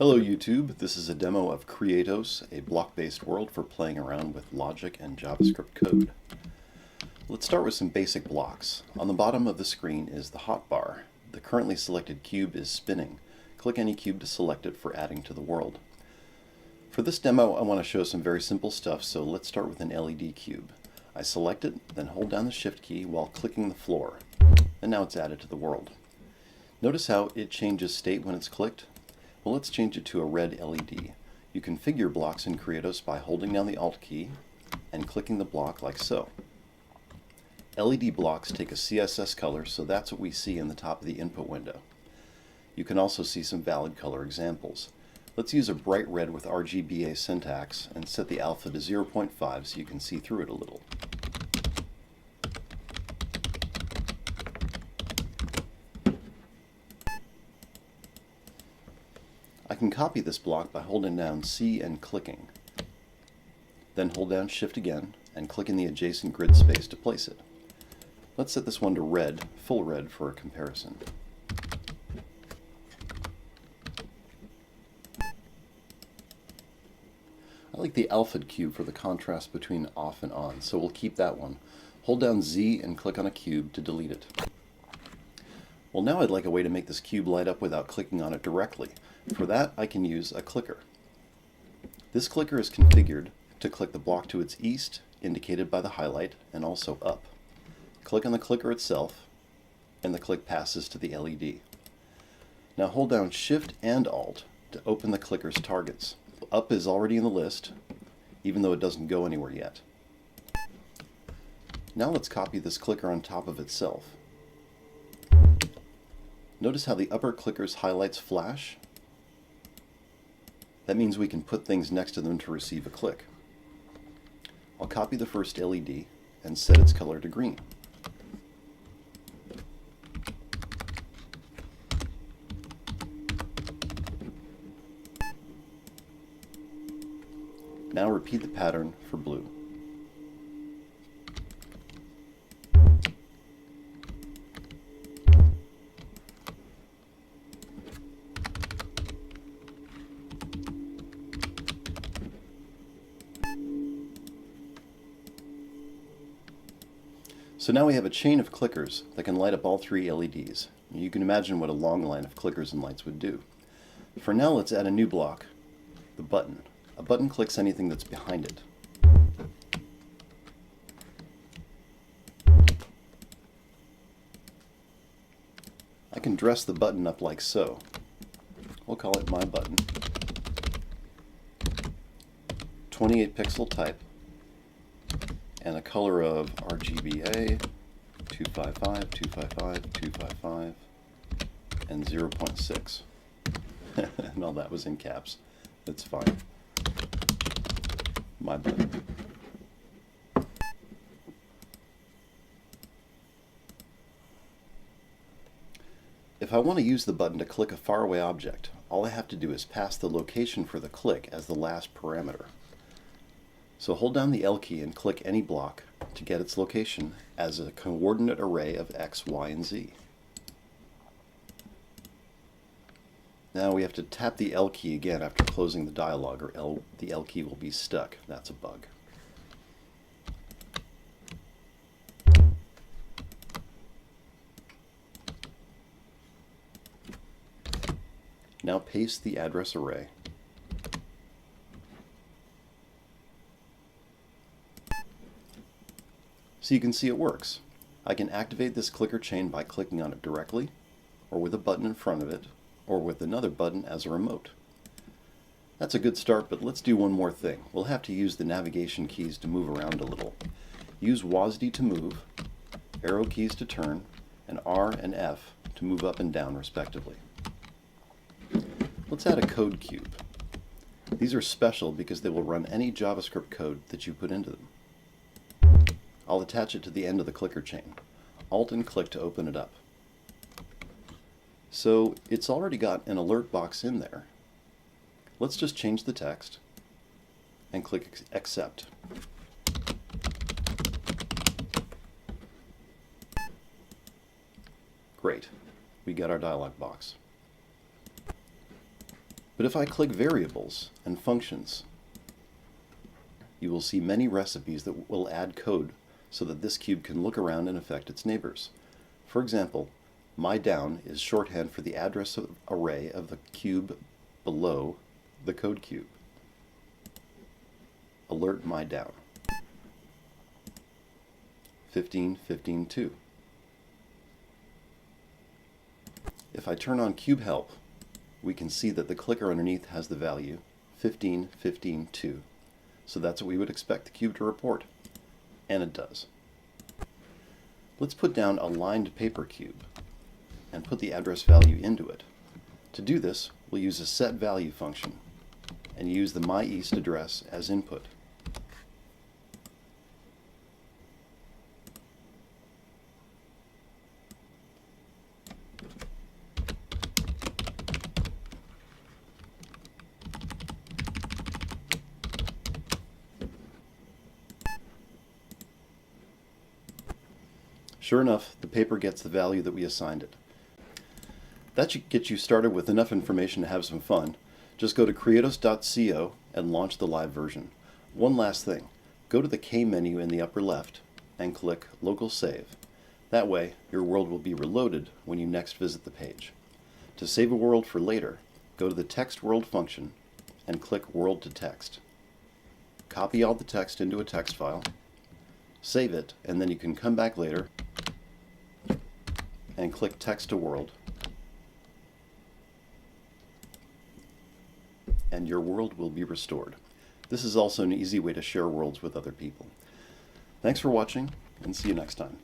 Hello YouTube, this is a demo of Kreatos, a block-based world for playing around with logic and JavaScript code. Let's start with some basic blocks. On the bottom of the screen is the hotbar. The currently selected cube is spinning. Click any cube to select it for adding to the world. For this demo I want to show some very simple stuff, so let's start with an LED cube. I select it, then hold down the Shift key while clicking the floor, and now it's added to the world. Notice how it changes state when it's clicked? Well, let's change it to a red LED. You configure blocks in Kreatos by holding down the Alt key and clicking the block like so. LED blocks take a CSS color, so that's what we see in the top of the input window. You can also see some valid color examples. Let's use a bright red with RGBA syntax and set the alpha to 0.5 so you can see through it a little. I can copy this block by holding down C and clicking. Then hold down Shift again and click in the adjacent grid space to place it. Let's set this one to red, full red for a comparison. I like the alpha cube for the contrast between off and on, so we'll keep that one. Hold down Z and click on a cube to delete it. Well, now I'd like a way to make this cube light up without clicking on it directly. For that, I can use a clicker. This clicker is configured to click the block to its east, indicated by the highlight, and also up. Click on the clicker itself, and the click passes to the LED. Now hold down Shift and Alt to open the clicker's targets. Up is already in the list, even though it doesn't go anywhere yet. Now let's copy this clicker on top of itself. Notice how the upper clicker's highlights flash? That means we can put things next to them to receive a click. I'll copy the first LED and set its color to green. Now repeat the pattern for blue. So now we have a chain of clickers that can light up all three LEDs. You can imagine what a long line of clickers and lights would do. For now, let's add a new block, the button. A button clicks anything that's behind it. I can dress the button up like so. We'll call it My Button. 28 pixel type, and a color of RGBA 255, 255, 255, and 0.6. And all that was in caps. That's fine. My button. If I want to use the button to click a faraway object, all I have to do is pass the location for the click as the last parameter. So hold down the L key and click any block to get its location as a coordinate array of X, Y, and Z. Now we have to tap the L key again after closing the dialog, or the L key will be stuck. That's a bug. Now paste the address array. So you can see it works. I can activate this clicker chain by clicking on it directly, or with a button in front of it, or with another button as a remote. That's a good start, but let's do one more thing. We'll have to use the navigation keys to move around a little. Use WASD to move, arrow keys to turn, and R and F to move up and down respectively. Let's add a code cube. These are special because they will run any JavaScript code that you put into them. I'll attach it to the end of the clicker chain. Alt and click to open it up. So it's already got an alert box in there. Let's just change the text and click Accept. Great. We got our dialog box. But if I click Variables and Functions, you will see many recipes that will add code so that this cube can look around and affect its neighbors. For example, myDown is shorthand for the address array of the cube below the code cube. Alert myDown. 15.15.2. If I turn on cube help, we can see that the clicker underneath has the value 15.15.2. So that's what we would expect the cube to report. And it does. Let's put down a lined paper cube and put the address value into it. To do this, we'll use a setValue function and use the myEast address as input. Sure enough, the paper gets the value that we assigned it. That should get you started with enough information to have some fun. Just go to Kreatos.co and launch the live version. One last thing, go to the K menu in the upper left and click Local Save. That way, your world will be reloaded when you next visit the page. To save a world for later, go to the Text World function and click World to Text. Copy all the text into a text file, save it, and then you can come back later and click Text to World, and your world will be restored. This is also an easy way to share worlds with other people. Thanks for watching, and see you next time.